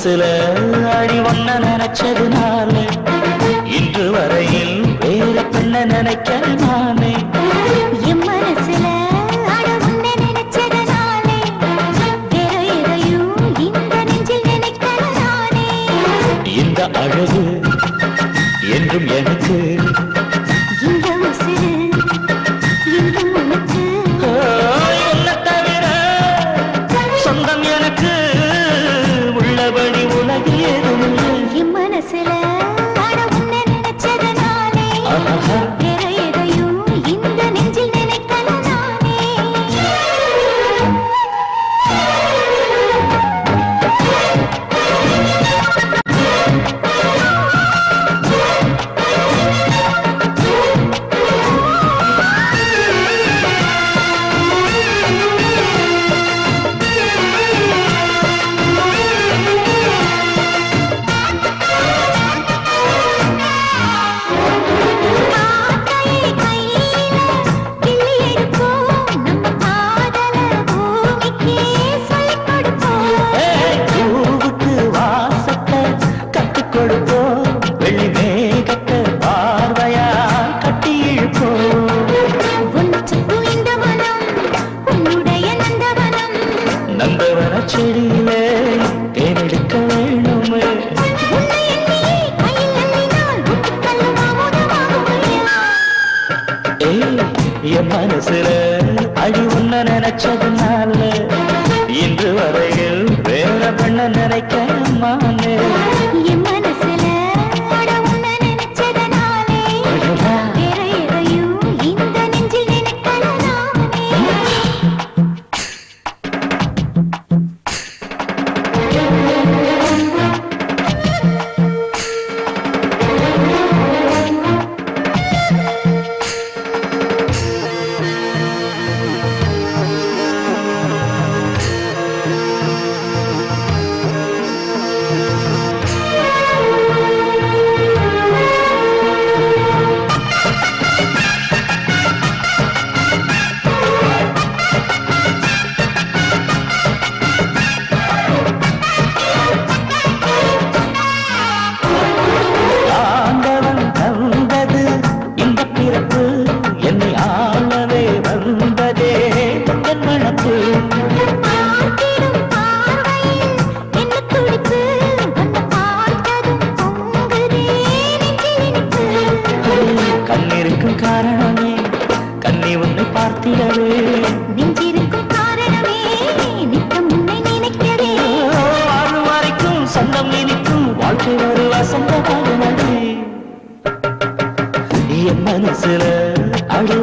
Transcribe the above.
மனசுல அடி ஒன்ன நினைச்சதுனால இன்று வரையில் வேற பெண்ண நினைக்கிற நானே. என் மனசுல அட உன்னை நினைச்சதுனாலே வேற எதையும் இந்த நெஞ்சில் நினைக்கிற நானே. இந்த அழகு என்றும் எனக்கு, இந்த உசிறு என்றும் உனக்கு. உன்னை தவிர சொந்தம் எனக்கு உள்ளபடி உலகு ஏதுமில்லை. என் மனசுல அட உன்னை நினைச்சதுனாலே வேற எதையும் இந்த நெஞ்சில் நினைக்கிற நானே. நந்தவன செடியிலே தேனெடுக்க வேணுமே. என் மனசுல அடி உன்ன நினைச்சதுனால இன்று வரையில் வேற பெண்ண நினைக்க மானே. என் மனசுல அட உன்னை நினைச்சதுனாலே வேற எதையும் இந்த நெஞ்சில் நினைக்கிற நானே. ஆண்டவன் தந்தது இந்த பிறப்பு, என்னை ஆளவே வந்ததே என் மனப்பு. பார்த்திடும் பார்வையில் என்ன துடிப்பு, உன்னை பார்த்ததும் பொங்குதே நெஞ்சில் இனிப்பு. கண்ணிருக்கும் காரணமே கண்ணி உன்னை பார்த்திடவே, நெஞ்சிருக்கும் காரணமே நித்தம் உன்னை நினைக்கவே. வாழும் வரைக்கும் சொந்தம் இனிக்கும் வாழ்க்கை ஒரு வசந்தமாக நடி. என் மனசுல அழு